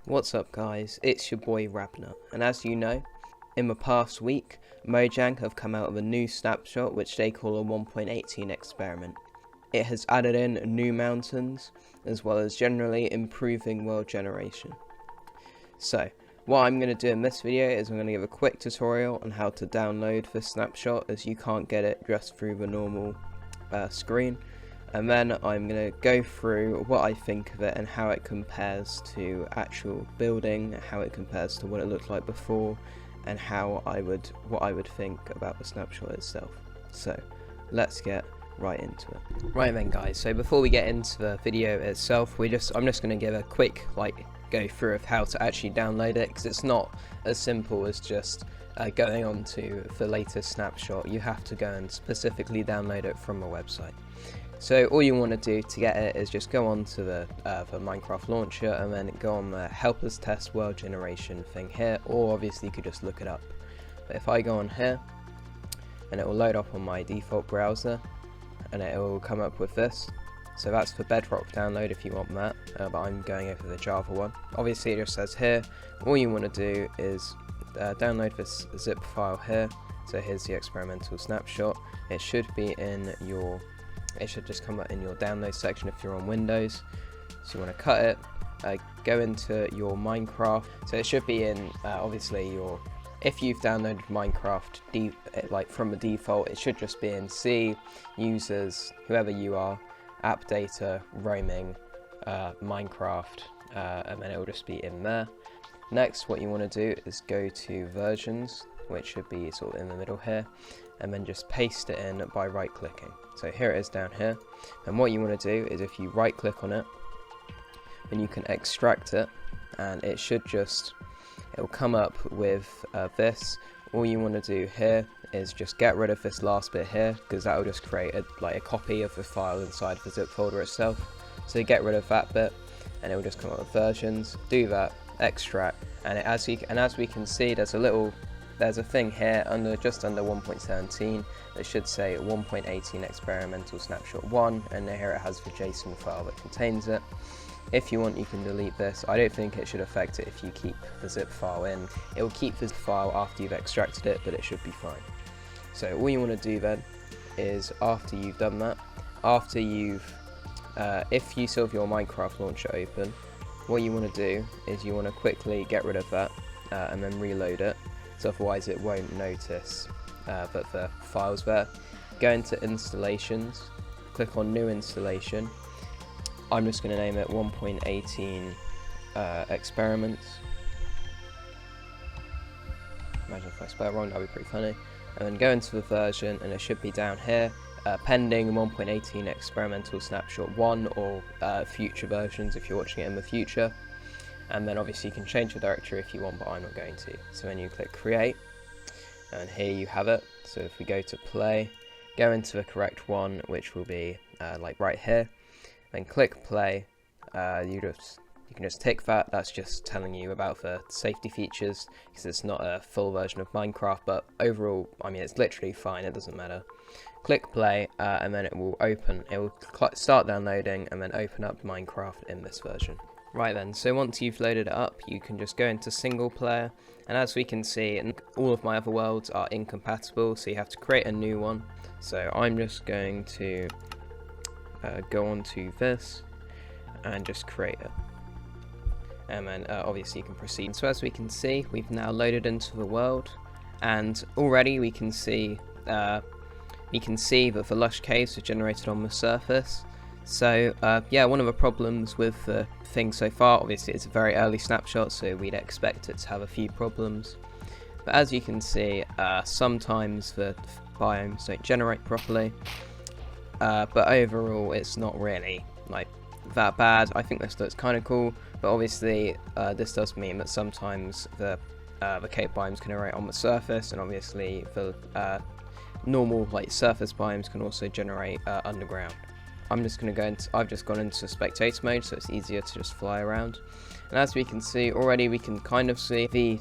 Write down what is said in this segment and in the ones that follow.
What's up guys, it's your boy Rabner, and as you know, in the past week, Mojang have come out with a new snapshot which they call a 1.18 experiment. It has added in new mountains, as well as generally improving world generation. So, what I'm going to do in this video is I'm going to give a quick tutorial on how to download this snapshot, as you can't get it just through the normal screen. And then I'm going to go through what I think of it and how it compares to actual building, how it compares to what it looked like before, and what I would think about the snapshot itself. So let's get right into it. Right then guys, so before we get into the video itself, I'm just going to give a quick go through of how to actually download it, because it's not as simple as just going on to the latest snapshot. You have to go and specifically download it from a website. So all you want to do to get it is just go on to the Minecraft launcher and then go on the help us test world generation thing here, or obviously you could just look it up. But if I go on here, and it will load up on my default browser, and it will come up with this. So that's for Bedrock download if you want that, but I'm going over the Java one. Obviously it just says here, all you want to do is download this zip file here. So here's the experimental snapshot. It should be in your It should just come up in your download section if you're on Windows. So you want to cut it, go into your Minecraft. So it should be in obviously if you've downloaded Minecraft from the default, it should just be in C, users, whoever you are, app data, roaming, Minecraft, and then it will just be in there. Next, what you want to do is go to versions, which should be sort of in the middle here, and then just paste it in by right clicking. So here it is down here, and what you want to do is if you right click on it, then you can extract it, and it will come up with this. All you want to do here is just get rid of this last bit here, because that will just create a copy of the file inside the zip folder itself. So get rid of that bit, and it will just come up with versions. Do that, extract, and as we can see, there's a thing here just under 1.17 that should say 1.18 experimental snapshot 1, and here it has the JSON file that contains it. If you want, you can delete this. I don't think it should affect it if you keep the zip file in. It will keep this file after you've extracted it, but it should be fine. So all you want to do then is, after you've done that, if you still have your Minecraft launcher open, what you want to do is you want to quickly get rid of that and then reload it. So otherwise it won't notice that the file's there. Go into installations, click on new installation. I'm just going to name it 1.18 experiments. Imagine if I spell it wrong, that would be pretty funny. And then go into the version, and it should be down here, pending 1.18 experimental snapshot 1, or future versions if you're watching it in the future. And then obviously you can change the directory if you want, but I'm not going to. So then you click create, and here you have it. So if we go to play, go into the correct one, which will be right here, then click play. You can just tick that. That's just telling you about the safety features, because it's not a full version of Minecraft, but overall, I mean, it's literally fine, it doesn't matter. Click play, and then it will start downloading and then open up Minecraft in this version. Right then, so once you've loaded it up, you can just go into single player, and as we can see, all of my other worlds are incompatible, so you have to create a new one. So I'm just going to go on to this and just create it, and then obviously you can proceed. So as we can see, we've now loaded into the world, and already we can see that the lush caves are generated on the surface. So yeah, one of the problems with the thing so far, obviously it's a very early snapshot, so we'd expect it to have a few problems. But as you can see, sometimes the biomes don't generate properly, but overall it's not really that bad. I think this looks kind of cool, but obviously this does mean that sometimes the cave biomes can generate on the surface, and obviously the normal surface biomes can also generate underground. I've just gone into spectator mode, so it's easier to just fly around. And as we can see already, we can kind of see the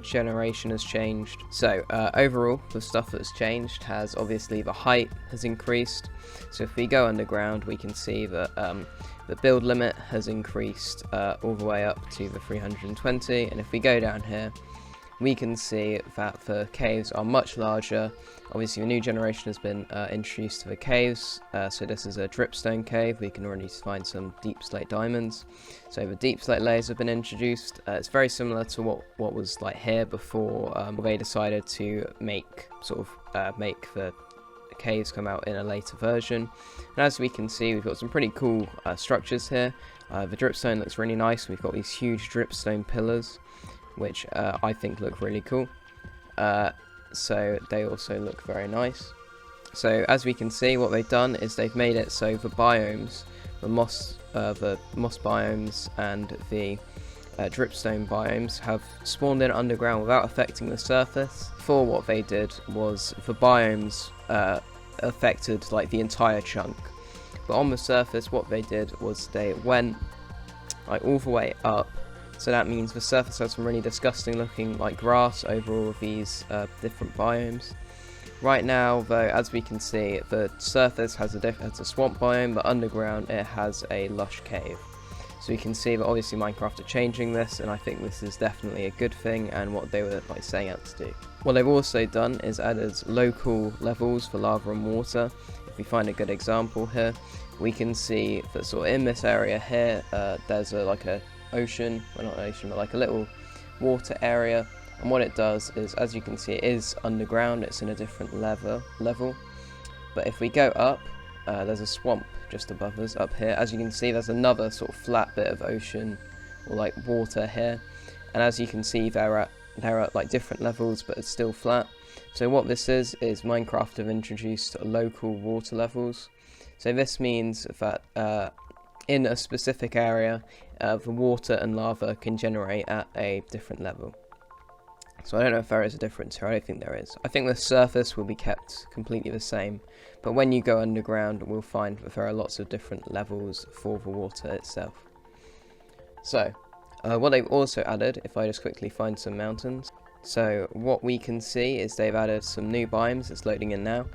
generation has changed. So overall, the stuff that's changed has obviously the height has increased. So if we go underground, we can see that the build limit has increased all the way up to the 320, and if we go down here, we can see that the caves are much larger. Obviously, a new generation has been introduced to the caves. So this is a dripstone cave. We can already find some deep slate diamonds. So the deep slate layers have been introduced. It's very similar to what was like here before they decided to make make the caves come out in a later version. And as we can see, we've got some pretty cool structures here. The dripstone looks really nice. We've got these huge dripstone pillars, which I think look really cool. So they also look very nice. So as we can see, what they've done is they've made it so the biomes, the moss biomes and the dripstone biomes have spawned in underground without affecting the surface. For what they did was the biomes affected like the entire chunk, but on the surface what they did was they went like all the way up. So that means the surface has some really disgusting looking like grass over all of these different biomes. Right now though, as we can see, the surface has a swamp biome, but underground it has a lush cave. So we can see that obviously Minecraft are changing this, and I think this is definitely a good thing and what they were like setting out to do. What they've also done is added local levels for lava and water. If we find a good example here, we can see that sort of in this area here, there's like a ocean, well not an ocean, but like a little water area, and what it does is, as you can see, it is underground, it's in a different level, but if we go up, there's a swamp just above us up here. As you can see, there's another sort of flat bit of ocean or like water here, and as you can see they're at like different levels, but it's still flat. So what this is Minecraft have introduced local water levels. So this means that in a specific area, the water and lava can generate at a different level. So I don't know if there is a difference here. I don't think there is. I think the surface will be kept completely the same, but when you go underground, we'll find that there are lots of different levels for the water itself. So what they've also added, if I just quickly find some mountains, so what we can see is they've added some new biomes. It's loading in now.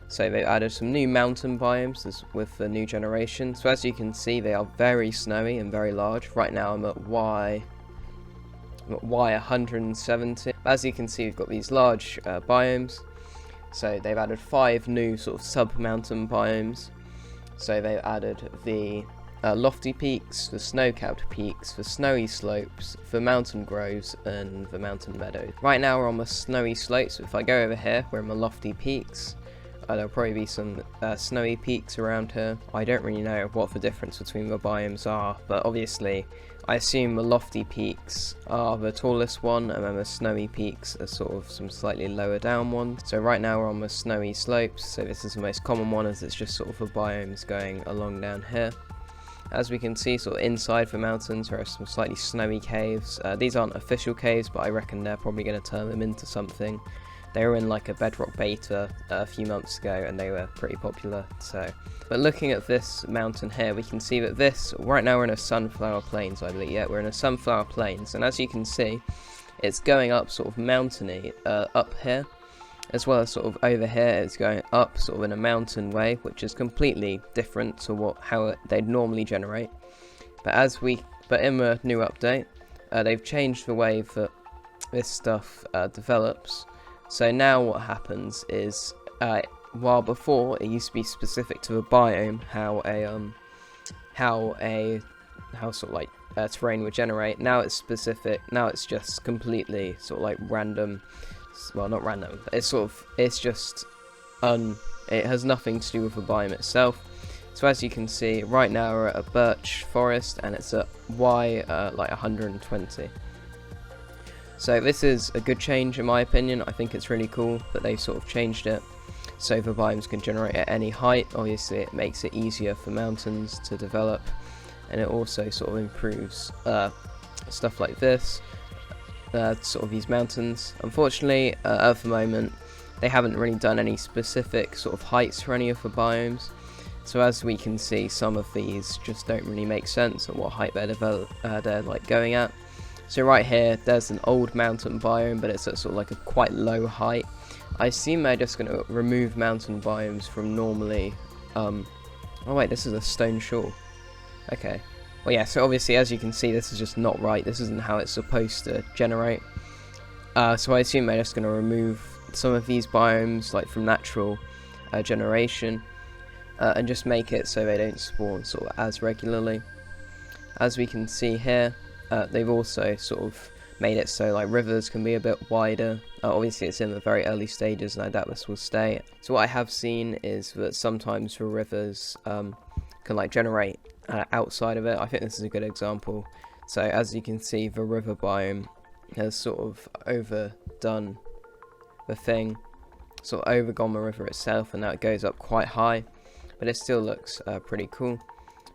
So they've added some new mountain biomes with the new generation. So as you can see, they are very snowy and very large. Right now I'm at Y 170. As you can see, we've got these large biomes. So they've added 5 new sort of sub-mountain biomes. So they've added the lofty peaks, the snow-capped peaks, the snowy slopes, the mountain groves, and the mountain meadows. Right now we're on the snowy slopes. So if I go over here, we're in the lofty peaks. There'll probably be some snowy peaks around here. I don't really know what the difference between the biomes are, but obviously I assume the lofty peaks are the tallest one, and then the snowy peaks are sort of some slightly lower down ones. So right now we're on the snowy slopes, so this is the most common one, as it's just sort of the biomes going along down here. As we can see, sort of inside the mountains there are some slightly snowy caves. These aren't official caves, but I reckon they're probably going to turn them into something. They were in like a bedrock beta a few months ago, and they were pretty popular. But looking at this mountain here, we can see that right now we're in a sunflower plains, I believe. Yeah, we're in a sunflower plains, and as you can see, it's going up sort of mountainy up here, as well as sort of over here. It's going up sort of in a mountain way, which is completely different to how they'd normally generate. But in the new update, they've changed the way that this stuff develops. So now what happens is, while before it used to be specific to the biome, how sort of like terrain would generate. Now it's specific. Now it's just completely sort of like random. Well, not random. But it has nothing to do with the biome itself. So as you can see, right now we're at a birch forest, and it's at Y like 120. So this is a good change in my opinion. I think it's really cool that they sort of changed it so the biomes can generate at any height. Obviously it makes it easier for mountains to develop, and it also sort of improves stuff like this, sort of these mountains. Unfortunately, at the moment they haven't really done any specific sort of heights for any of the biomes. So as we can see, some of these just don't really make sense at what height they're like going at. So right here, there's an old mountain biome, but it's at sort of like a quite low height. I assume they're just going to remove mountain biomes from normally, oh wait, this is a stone shore. Okay. Well yeah, so obviously as you can see, this is just not right. This isn't how it's supposed to generate. So I assume they're just going to remove some of these biomes like from natural generation and just make it so they don't spawn sort of as regularly. As we can see here, they've also sort of made it so like rivers can be a bit wider. Obviously it's in the very early stages and I doubt this will stay. So what I have seen is that sometimes the rivers can like generate outside of it. I think this is a good example. So as you can see, the river biome has sort of overdone the thing, sort of overgone the river itself, and now it goes up quite high, but it still looks pretty cool.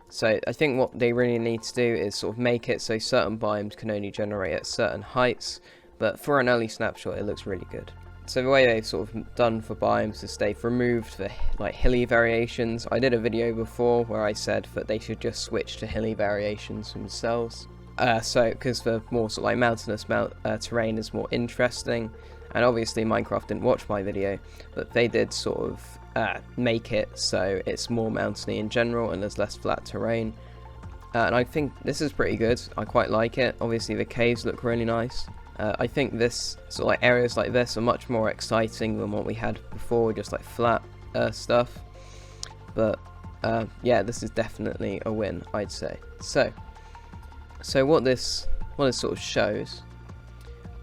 So I think what they really need to do is sort of make it so certain biomes can only generate at certain heights, but for an early snapshot it looks really good. So the way they've sort of done for biomes is they've removed the like hilly variations. I did a video before where I said that they should just switch to hilly variations themselves. So because the more sort of like mountainous terrain is more interesting, and obviously Minecraft didn't watch my video, but they did sort of make it so it's more mountainy in general and there's less flat terrain. And I think this is pretty good. I quite like it. Obviously the caves look really nice. I think this sort of like areas like this are much more exciting than what we had before, just like flat stuff. But yeah, this is definitely a win, I'd say. So what this sort of shows,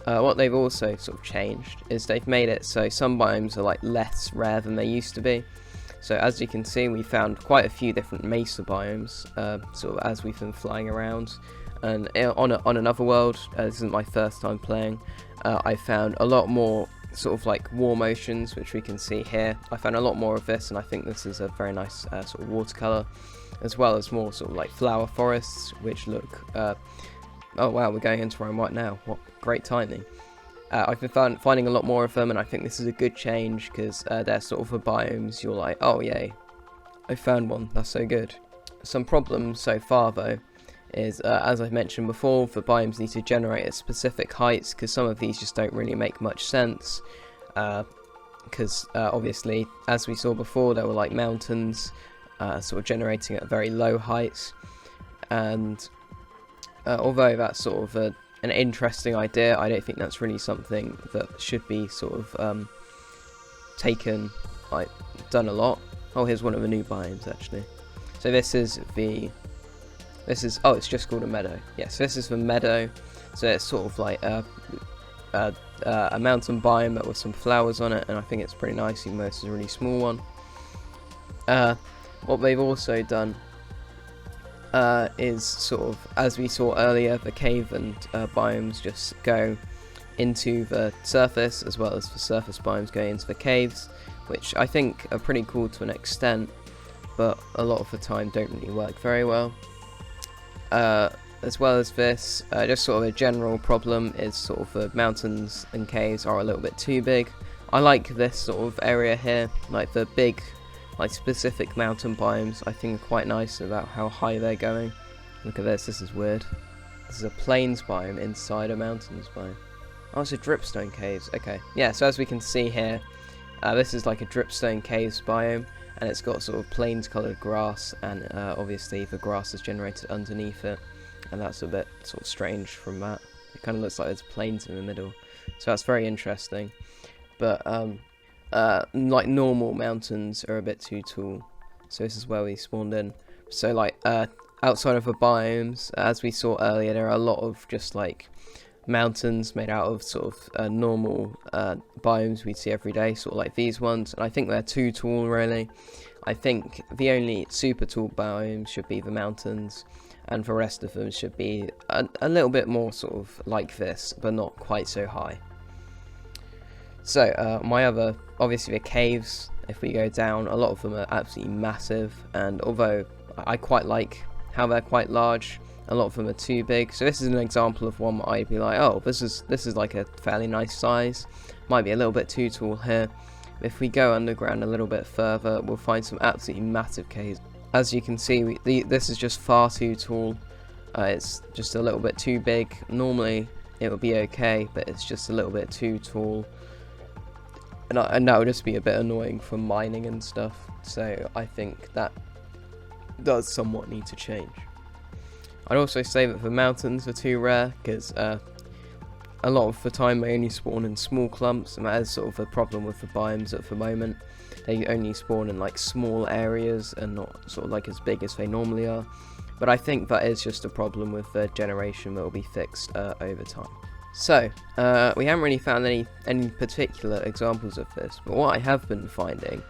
what they've also sort of changed is they've made it so some biomes are like less rare than they used to be. So as you can see, we found quite a few different mesa biomes sort of as we've been flying around. And on another world, this isn't my first time playing, I found a lot more sort of like warm oceans, which we can see here. I found a lot more of this, and I think this is a very nice sort of watercolor, as well as more sort of like flower forests, which look oh wow, we're going into Rome right now, what great timing. I've been finding a lot more of them, and I think this is a good change because they're sort of the biomes you're like, oh yay, I found one, that's so good. Some problems so far though is, as I've mentioned before, the biomes need to generate at specific heights, because some of these just don't really make much sense, because obviously, as we saw before, there were like mountains sort of generating at very low heights, and although that's sort of an interesting idea, I don't think that's really something that should be sort of taken, like, done a lot. Oh, here's one of the new biomes actually. So this is oh, it's just called a meadow. Yes, this is the meadow. So it's sort of like a mountain biome but with some flowers on it, and I think it's pretty nice, even though it's a really small one. What they've also done is sort of, as we saw earlier, the cave and biomes just go into the surface, as well as the surface biomes going into the caves, which I think are pretty cool to an extent, but a lot of the time don't really work very well. As well as this, just sort of a general problem is sort of the mountains and caves are a little bit too big. I like this sort of area here, like the big, like specific mountain biomes I think are quite nice about how high they're going. Look at this is weird. This is a plains biome inside a mountains biome. Oh, it's a dripstone caves, okay. Yeah, so as we can see here, this is like a dripstone caves biome, and it's got sort of plains coloured grass, and obviously the grass is generated underneath it, and that's a bit sort of strange from that. It kind of looks like there's plains in the middle, so that's very interesting. But like normal mountains are a bit too tall, so this is where we spawned in. So like outside of the biomes, as we saw earlier, there are a lot of just like mountains made out of sort of normal biomes we see every day, sort of like these ones, and I think they're too tall really. I think the only super tall biomes should be the mountains, and the rest of them should be a little bit more sort of like this, but not quite so high. So my other, obviously the caves, if we go down, a lot of them are absolutely massive, and although I quite like how they're quite large, a lot of them are too big. So this is an example of one where I'd be like, oh, this is like a fairly nice size. Might be a little bit too tall here. If we go underground a little bit further, we'll find some absolutely massive caves. As you can see, this is just far too tall. It's just a little bit too big. Normally it would be okay, but it's just a little bit too tall, and that would just be a bit annoying for mining and stuff. So I think that does somewhat need to change. I'd also say that the mountains are too rare, because a lot of the time they only spawn in small clumps, and that is sort of a problem with the biomes at the moment. They only spawn in like small areas and not sort of like as big as they normally are. But I think that is just a problem with the generation that will be fixed over time. So, we haven't really found any particular examples of this, but what I have been finding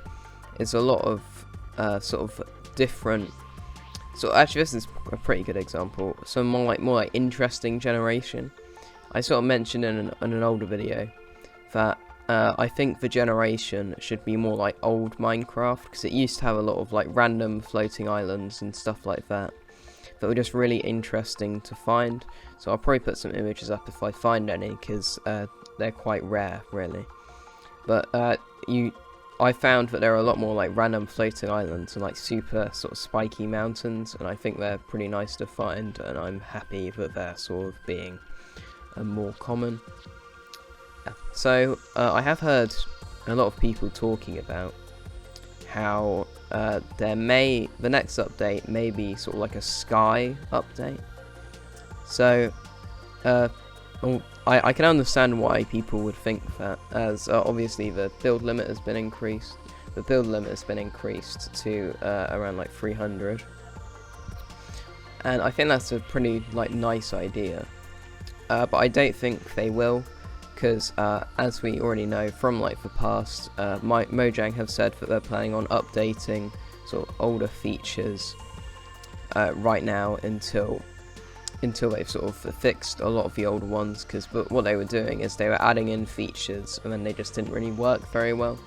is a lot of sort of different. So actually, this is a pretty good example. Some more like interesting generation. I sort of mentioned in an older video that I think the generation should be more like old Minecraft, because it used to have a lot of like random floating islands and stuff like that were just really interesting to find. So I'll probably put some images up if I find any, because they're quite rare, really. But I found that there are a lot more like random floating islands and like super sort of spiky mountains, and I think they're pretty nice to find, and I'm happy that they're sort of being more common. So I have heard a lot of people talking about how the next update may be sort of like a sky update. So I can understand why people would think that, as obviously the build limit has been increased. The build limit has been increased to around like 300, and I think that's a pretty like nice idea. But I don't think they will, because as we already know from like the past, Mojang have said that they're planning on updating sort of older features right now until they've sort of fixed a lot of the older ones. But what they were doing is they were adding in features and then they just didn't really work very well.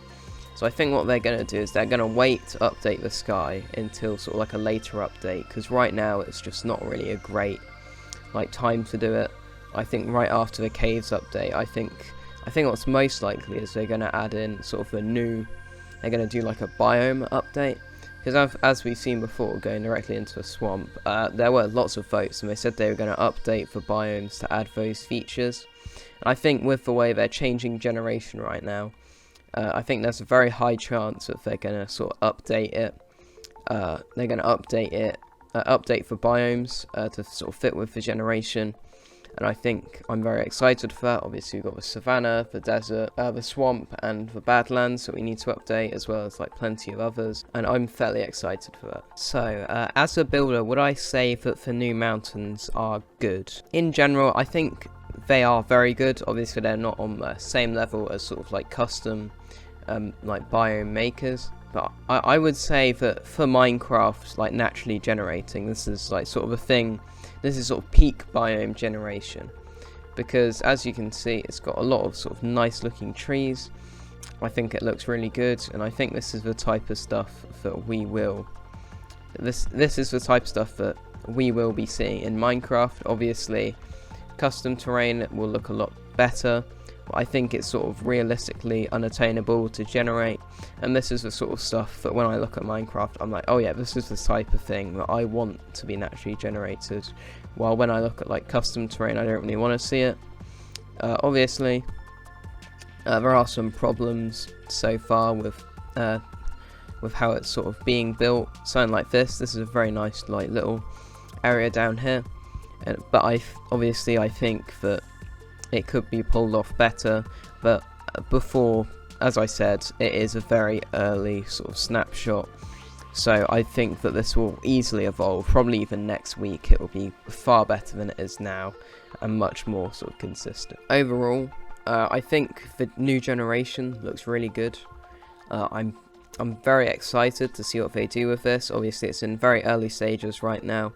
So I think what they're going to do is they're going to wait to update the sky until sort of like a later update, because right now it's just not really a great like time to do it. I think right after the caves update, I think what's most likely is they're going to add in sort of they're going to do like a biome update, because as we've seen before, going directly into a swamp, there were lots of votes, and they said they were going to update for biomes to add those features. And I think with the way they're changing generation right now, I think there's a very high chance that they're going to sort of update it. They're going to update for biomes to sort of fit with the generation. And I think I'm very excited for that. Obviously, we've got the savannah, the desert, the swamp, and the badlands that we need to update, as well as like plenty of others. And I'm fairly excited for that. So, as a builder, would I say that the new mountains are good? In general, I think they are very good. Obviously, they're not on the same level as sort of like custom, like biome makers. But I would say that for Minecraft, like naturally generating, this is like sort of a thing. This is sort of peak biome generation, because as you can see, it's got a lot of sort of nice looking trees. I think it looks really good, and I think this is the type of stuff that we will. This is the type of stuff that we will be seeing in Minecraft. Obviously, custom terrain will look a lot better, but I think it's sort of realistically unattainable to generate. And this is the sort of stuff that when I look at Minecraft, I'm like, oh yeah, this is the type of thing that I want to be naturally generated. While when I look at like custom terrain, I don't really want to see it. Obviously, there are some problems so far with how it's sort of being built. Something like this. This is a very nice like little area down here, but I think that it could be pulled off better. But before, as I said, it is a very early sort of snapshot, so I think that this will easily evolve. Probably even next week it will be far better than it is now, and much more sort of consistent. Overall, I think the new generation looks really good. I'm very excited to see what they do with this. Obviously it's in very early stages right now,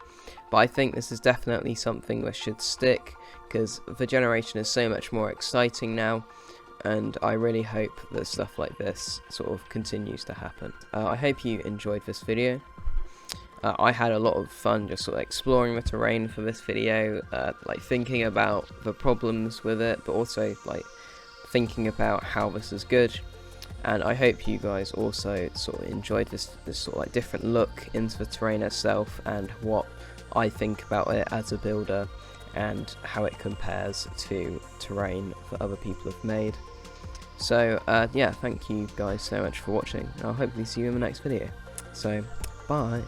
but I think this is definitely something that should stick, because the generation is so much more exciting now, and I really hope that stuff like this sort of continues to happen. I hope you enjoyed this video. I had a lot of fun just sort of exploring the terrain for this video, like thinking about the problems with it, but also like thinking about how this is good. And I hope you guys also sort of enjoyed this sort of like different look into the terrain itself, and what I think about it as a builder and how it compares to terrain that other people have made. So yeah, thank you guys so much for watching. I'll hopefully see you in the next video. So bye.